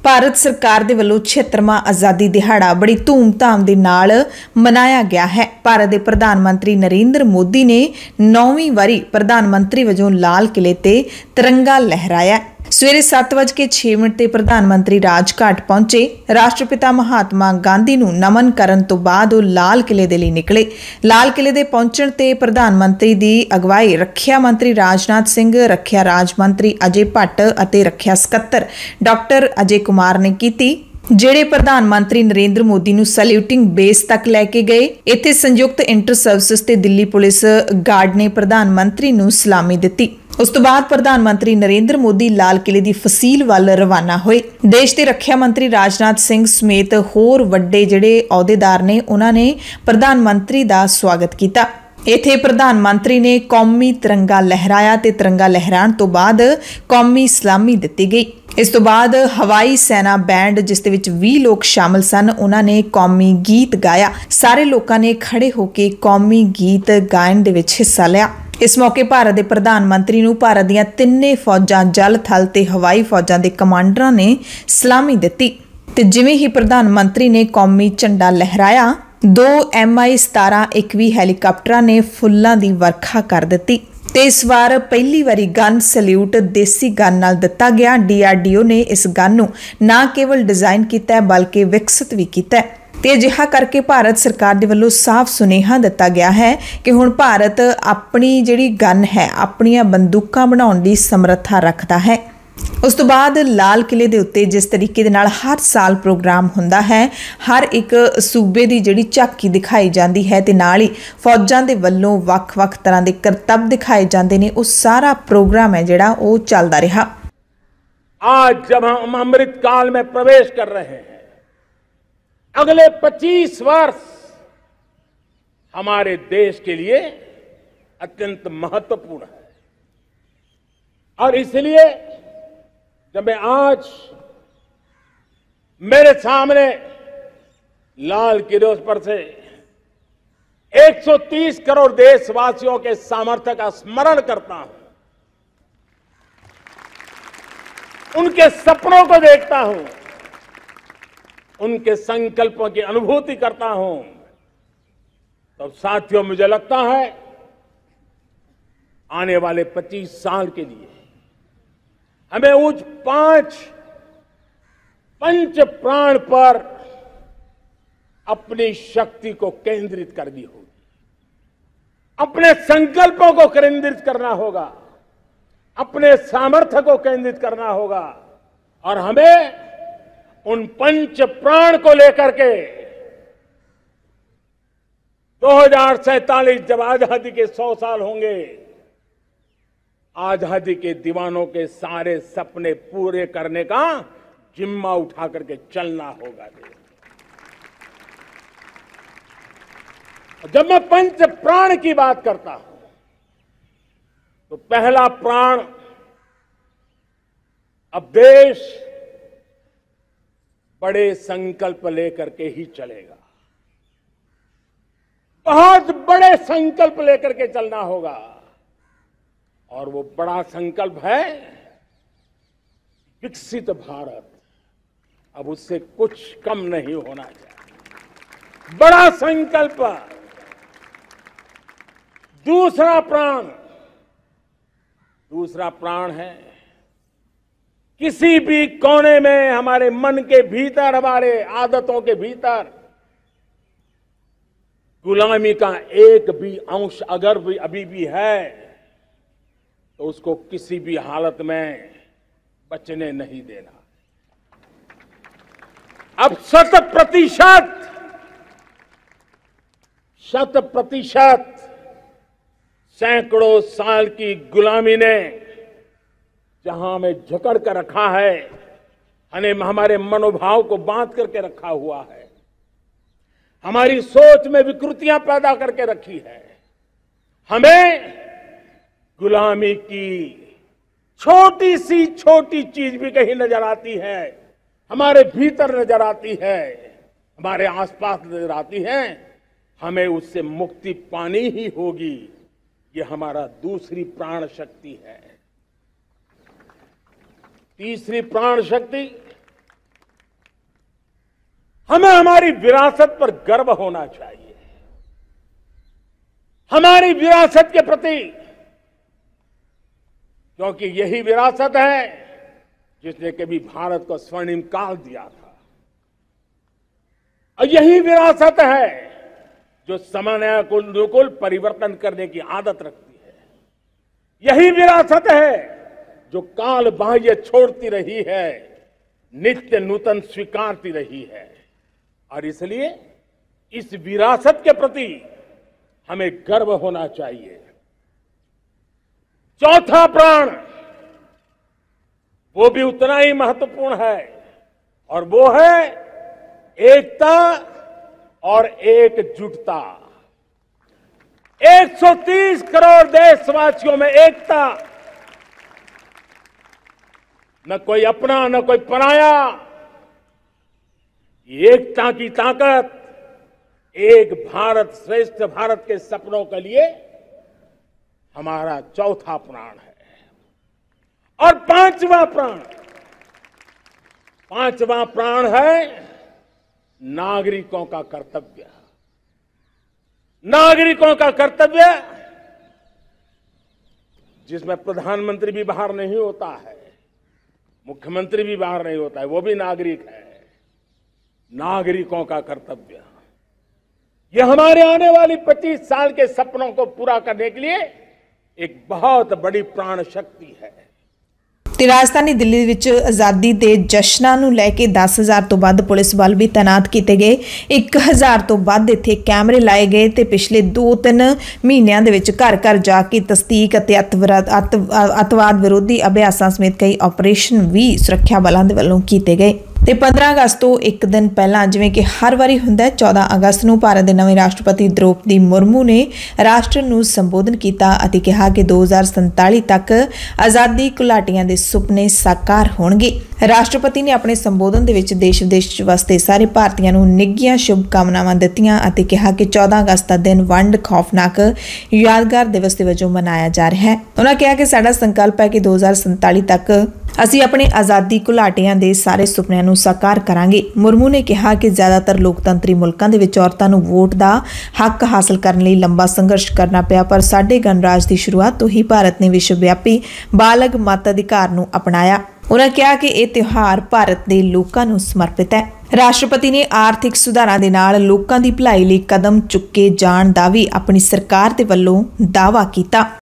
ਭਾਰਤ ਸਰਕਾਰ ਦੇ ਵੱਲੋਂ 76ਵਾਂ ਆਜ਼ਾਦੀ ਦਿਹਾੜਾ ਬੜੀ ਧੂਮ-ਧਾਮ ਦੇ ਨਾਲ ਮਨਾਇਆ ਗਿਆ ਹੈ। ਭਾਰਤ ਦੇ ਪ੍ਰਧਾਨ ਮੰਤਰੀ ਨਰਿੰਦਰ ਮੋਦੀ ਨੇ 9ਵੀਂ ਵਾਰੀ ਪ੍ਰਧਾਨ ਮੰਤਰੀ ਵਜੋਂ ਲਾਲ ਕਿਲੇ ਤੇ ਤਿਰੰਗਾ ਲਹਿਰਾਇਆ। ਸਵੇਰੇ 7:06 ਤੇ ਪ੍ਰਧਾਨ ਮੰਤਰੀ ਰਾਜਘਾਟ ਪਹੁੰਚੇ। ਰਾਸ਼ਟਰਪਿਤਾ ਮਹਾਤਮਾ ਗਾਂਧੀ ਨੂੰ ਨਮਨ ਕਰਨ ਤੋਂ ਬਾਅਦ ਉਹ ਲਾਲ ਕਿਲੇ ਦੇ ਲਈ ਨਿਕਲੇ। ਲਾਲ ਕਿਲੇ ਦੇ ਪਹੁੰਚਣ ਤੇ ਪ੍ਰਧਾਨ ਮੰਤਰੀ ਦੀ ਅਗਵਾਈ ਰੱਖਿਆ ਮੰਤਰੀ ਰਾਜਨਾਥ ਸਿੰਘ, ਰੱਖਿਆ ਰਾਜ ਮੰਤਰੀ ਅਜੇ ਭੱਟ ਅਤੇ ਰੱਖਿਆ ਸਕੱਤਰ ਡਾਕਟਰ ਅਜੇ ਕੁਮਾਰ ਨੇ ਕੀਤੀ, ਜਿਹੜੇ ਪ੍ਰਧਾਨ ਮੰਤਰੀ ਨਰਿੰਦਰ ਮੋਦੀ ਨੂੰ ਸੈਲੂਟਿੰਗ ਬੇਸ ਤੱਕ ਲੈ ਕੇ ਗਏ। ਇੱਥੇ ਸੰਯੁਕਤ ਇੰਟਰ ਸਰਵਿਸਿਜ਼ ਤੇ ਦਿੱਲੀ ਪੁਲਿਸ ਗਾਰਡ ਨੇ ਪ੍ਰਧਾਨ ਮੰਤਰੀ ਨੂੰ ਸਲਾਮੀ ਦਿੱਤੀ। ਉਸ ਤੋਂ ਬਾਅਦ ਪ੍ਰਧਾਨ ਮੰਤਰੀ ਨਰਿੰਦਰ ਮੋਦੀ ਲਾਲ ਕਿਲੇ ਦੀ ਫਸੀਲ ਵੱਲ ਰਵਾਨਾ ਹੋਏ। ਦੇਸ਼ ਦੇ ਰੱਖਿਆ ਮੰਤਰੀ ਰਾਜਨਾਥ ਸਿੰਘ ਸਮੇਤ ਹੋਰ ਵੱਡੇ ਜਿਹੜੇ ਅਹੁਦੇਦਾਰ ਨੇ ਉਹਨਾਂ ਨੇ ਪ੍ਰਧਾਨ ਮੰਤਰੀ ਦਾ ਸਵਾਗਤ ਕੀਤਾ। ਇੱਥੇ ਪ੍ਰਧਾਨ ਮੰਤਰੀ ਨੇ ਕੌਮੀ ਤਿਰੰਗਾ ਲਹਿਰਾਇਆ ਤੇ ਤਿਰੰਗਾ ਲਹਿਰਾਉਣ ਤੋਂ ਬਾਅਦ ਕੌਮੀ ਸਲਾਮੀ ਦਿੱਤੀ ਗਈ। ਇਸ ਤੋਂ ਬਾਅਦ ਹਵਾਈ ਸੈਨਾ ਬੈਂਡ, ਜਿਸ ਦੇ ਵਿੱਚ 20 ਲੋਕ ਸ਼ਾਮਲ ਸਨ, ਉਹਨਾਂ ਨੇ ਕੌਮੀ ਗੀਤ ਗਾਇਆ। ਸਾਰੇ ਲੋਕਾਂ ਨੇ ਖੜੇ ਹੋ ਕੇ ਕੌਮੀ ਗੀਤ ਗਾਇਨ ਦੇ ਵਿੱਚ ਹਿੱਸਾ ਲਿਆ। ਇਸ ਮੌਕੇ ਭਾਰਤ ਦੇ ਪ੍ਰਧਾਨ ਮੰਤਰੀ ਨੂੰ ਭਾਰਤ ਦੀਆਂ ਤਿੰਨੇ ਫੌਜਾਂ, ਜਲ, ਥਲ ਤੇ ਹਵਾਈ ਫੌਜਾਂ ਦੇ ਕਮਾਂਡਰਾਂ ਨੇ ਸਲਾਮੀ ਦਿੱਤੀ ਤੇ ਜਿਵੇਂ ਹੀ ਪ੍ਰਧਾਨ ਮੰਤਰੀ ਨੇ ਕੌਮੀ ਝੰਡਾ ਲਹਿਰਾਇਆ, 2 Mi-17 ICV ਹੈਲੀਕਾਪਟਰਾਂ ਨੇ ਫੁੱਲਾਂ ਦੀ ਵਰਖਾ ਕਰ ਦਿੱਤੀ ਤੇ ਇਸ ਵਾਰ ਪਹਿਲੀ ਵਾਰੀ ਗਨ ਸੈਲਿਊਟ ਦੇਸੀ ਗਨ ਨਾਲ ਦਿੱਤਾ ਗਿਆ। DRDO ਨੇ ਇਸ ਗਨ ਨੂੰ ਨਾ ਕੇਵਲ ਡਿਜ਼ਾਈਨ ਕੀਤਾ ਹੈ ਬਲਕਿ ਵਿਕਸਿਤ ਵੀ ਕੀਤਾ ਹੈ ਤੇ ਅਜਿਹਾ ਕਰਕੇ ਭਾਰਤ ਸਰਕਾਰ ਦੇ ਵੱਲੋਂ ਸਾਫ਼ ਸੁਨੇਹਾ ਦਿੱਤਾ ਗਿਆ ਹੈ ਕਿ ਹੁਣ ਭਾਰਤ ਆਪਣੀ ਜਿਹੜੀ ਗਨ ਹੈ, ਆਪਣੀਆਂ ਬੰਦੂਕਾਂ ਬਣਾਉਣ ਦੀ ਸਮਰੱਥਾ ਰੱਖਦਾ ਹੈ। ਉਸ ਤੋਂ ਬਾਅਦ ਲਾਲ ਕਿਲੇ ਦੇ ਉੱਤੇ ਜਿਸ ਤਰੀਕੇ ਦੇ ਨਾਲ ਹਰ ਸਾਲ ਪ੍ਰੋਗਰਾਮ ਹੁੰਦਾ ਹੈ, ਹਰ ਇੱਕ ਸੂਬੇ ਦੀ ਜਿਹੜੀ ਝਾਕੀ ਦਿਖਾਈ ਜਾਂਦੀ ਹੈ ਤੇ ਨਾਲ ਹੀ ਫੌਜਾਂ ਦੇ ਵੱਲੋਂ ਵੱਖ-ਵੱਖ ਤਰ੍ਹਾਂ ਦੇ ਕਰਤੱਵ ਦਿਖਾਏ ਜਾਂਦੇ ਨੇ, ਉਹ ਸਾਰਾ ਪ੍ਰੋਗਰਾਮ ਹੈ ਜਿਹੜਾ ਉਹ ਚੱਲਦਾ ਰਿਹਾ। आज जब हम अमृत काल में प्रवेश कर रहे हैं, अगले 25 वर्ष हमारे देश के लिए अत्यंत महत्वपूर्ण है और इसलिए जब मैं आज मेरे सामने लाल किले पर से 130 करोड़ देशवासियों के सामर्थ्य का स्मरण करता हूं, उनके सपनों को देखता हूं, उनके संकल्पों की अनुभूति करता हूं, तो साथियों मुझे लगता है आने वाले 25 साल के लिए हमें उस 5 पंच प्राण पर अपनी शक्ति को केंद्रित करनी होगी, अपने संकल्पों को केंद्रित करना होगा, अपने सामर्थ्य को केंद्रित करना होगा और हमें उन पंच प्राण को लेकर के 2047 जब आजादी के 100 साल होंगे, आजादी के दीवानों के सारे सपने पूरे करने का जिम्मा उठा करके चलना होगा। जब मैं पंच प्राण की बात करता हूं तो पहला प्राण, अब देश बड़े संकल्प लेकर के ही चलेगा, बहुत बड़े संकल्प लेकर के चलना होगा और वो बड़ा संकल्प है विकसित भारत। अब उससे कुछ कम नहीं होना चाहिए, बड़ा संकल्प। दूसरा प्राण है किसी भी कोने में हमारे मन के भीतर, हमारे आदतों के भीतर गुलामी का एक भी अंश अगर भी अभी भी है तो उसको किसी भी हालत में बचने नहीं देना। अब 100% सैकड़ों साल की गुलामी ने जहां हमें जकड़ कर रखा है, हमारे मनोभाव को बांध करके रखा हुआ है, हमारी सोच में विकृतियां पैदा करके रखी है, हमें गुलामी की छोटी सी छोटी चीज भी कहीं नजर आती है, हमारे भीतर नजर आती है, हमारे आसपास नजर आती है, हमें उससे मुक्ति पानी ही होगी। ये हमारा दूसरी प्राण शक्ति है। तीसरी प्राण शक्ति हमें हमारी विरासत पर गर्व होना चाहिए। हमारी विरासत के प्रति, क्योंकि यही विरासत है जिसने कभी भारत को स्वर्णिम काल दिया था, और यही विरासत है जो समयानुकूल परिवर्तन करने की आदत रखती है। यही विरासत है जो काल बाह्य छोड़ती रही है, नित्य नूतन स्वीकारती रही है। और इसलिए इस विरासत के प्रति हमें गर्व होना चाहिए। चौथा प्राण वो भी उतना ही महत्वपूर्ण है, और वो है एकता और एकजुटता। 130 करोड़ देशवासियों में एकता, न कोई अपना न कोई पराया। एकता की ताकत एक भारत श्रेष्ठ भारत के सपनों के लिए हमारा चौथा प्राण है। और पांचवा प्राण है नागरिकों का कर्तव्य। नागरिकों का कर्तव्य जिसमें प्रधानमंत्री भी बाहर नहीं होता है, मुख्यमंत्री भी बाहर नहीं होता है, वो भी नागरिक है। नागरिकों का कर्तव्य, यह हमारे आने वाली 25 साल के सपनों को पूरा करने के लिए एक बहुत बड़ी प्राण शक्ति है। ਤੇ ਰਾਜਧਾਨੀ ਦਿੱਲੀ ਵਿੱਚ ਆਜ਼ਾਦੀ ਦੇ ਜਸ਼ਨਾਂ ਨੂੰ ਲੈ ਕੇ 10,000 ਤੋਂ ਵੱਧ ਪੁਲਿਸ ਬਲ ਵੀ ਤੈਨਾਤ ਕੀਤੇ ਗਏ। 1,000 ਤੋਂ ਵੱਧ ਇੱਥੇ ਕੈਮਰੇ ਲਾਏ ਗਏ ਤੇ ਪਿਛਲੇ 2-3 ਮਹੀਨਿਆਂ ਦੇ ਵਿੱਚ ਘਰ ਘਰ ਜਾ ਕੇ ਤਸਦੀਕ ਅਤੇ ਅੱਤਵਾਦ ਵਿਰੋਧੀ ਅਭਿਆਸਾਂ ਸਮੇਤ ਕਈ ਆਪਰੇਸ਼ਨ ਵੀ ਸੁਰੱਖਿਆ ਬਲਾਂ ਦੇ ਵੱਲੋਂ ਕੀਤੇ ਗਏ। ਤੇ 15 ਅਗਸਤ ਤੋਂ ਇੱਕ ਦਿਨ ਪਹਿਲਾਂ ਜਿਵੇਂ ਕਿ ਹਰ ਵਾਰੀ ਹੁੰਦਾ 14 ਅਗਸਤ ਨੂੰ ਭਾਰਤ ਦੇ ਨਵੇਂ ਰਾਸ਼ਟਰਪਤੀ ਦ੍ਰੋਪਦੀ ਮੁਰਮੂ ਨੇ ਰਾਸ਼ਟਰ ਨੂੰ ਸੰਬੋਧਨ ਕੀਤਾ ਅਤੇ ਕਿਹਾ ਕਿ 2047 ਤੱਕ ਆਜ਼ਾਦੀ ਘੁਲਾਟੀਆਂ ਦੇ ਸੁਪਨੇ ਸਾਕਾਰ ਹੋਣਗੇ। ਰਾਸ਼ਟਰਪਤੀ ਨੇ ਆਪਣੇ ਸੰਬੋਧਨ ਦੇ ਵਿੱਚ ਦੇਸ਼ ਵਿਦੇਸ਼ 'ਚ ਵਸਦੇ ਸਾਰੇ ਭਾਰਤੀਆਂ ਨੂੰ ਨਿੱਘੀਆਂ ਸ਼ੁਭਕਾਮਨਾਵਾਂ ਦਿੱਤੀਆਂ ਅਤੇ ਕਿਹਾ ਕਿ 14 ਅਗਸਤ ਦਾ ਦਿਨ ਵੰਡ ਖੌਫਨਾਕ ਯਾਦਗਾਰ ਦਿਵਸ ਦੇ ਵਜੋਂ ਮਨਾਇਆ ਜਾ ਰਿਹਾ ਹੈ। ਉਹਨਾਂ ਕਿਹਾ ਕਿ ਸਾਡਾ ਸੰਕਲਪ ਹੈ ਕਿ 2047 ਤੱਕ ਅਸੀਂ ਆਪਣੇ ਆਜ਼ਾਦੀ ਘੁਲਾਟੀਆਂ ਦੇ ਸਾਰੇ ਸੁਪਨਿਆਂ ਨੂੰ ਸਾਕਾਰ ਕਰਾਂਗੇ। ਮੁਰਮੂ ਨੇ ਕਿਹਾ ਕਿ ਜ਼ਿਆਦਾਤਰ ਲੋਕਤੰਤਰੀ ਮੁਲਕਾਂ ਦੇ ਵਿੱਚ ਔਰਤਾਂ ਨੂੰ ਵੋਟ ਦਾ ਹੱਕ ਹਾਸਲ ਕਰਨ ਲਈ ਲੰਬਾ ਸੰਘਰਸ਼ ਕਰਨਾ ਪਿਆ, ਪਰ ਸਾਡੇ ਗਣਰਾਜ ਦੀ ਸ਼ੁਰੂਆਤ ਤੋਂ ਹੀ ਭਾਰਤ ਨੇ ਵਿਸ਼ਵ ਵਿਆਪੀ ਬਾਲਗ ਮਤ ਅਧਿਕਾਰ ਨੂੰ ਅਪਣਾਇਆ। ਉਹਨਾਂ ਕਿਹਾ ਕਿ ਇਹ ਤਿਉਹਾਰ ਭਾਰਤ ਦੇ ਲੋਕਾਂ ਨੂੰ ਸਮਰਪਿਤ ਹੈ। ਰਾਸ਼ਟਰਪਤੀ ਨੇ ਆਰਥਿਕ ਸੁਧਾਰਾਂ ਦੇ ਨਾਲ ਲੋਕਾਂ ਦੀ ਭਲਾਈ ਲਈ ਕਦਮ ਚੁੱਕੇ ਜਾਣ ਦਾ ਵੀ ਆਪਣੀ ਸਰਕਾਰ ਦੇ ਵੱਲੋਂ ਦਾਅਵਾ ਕੀਤਾ।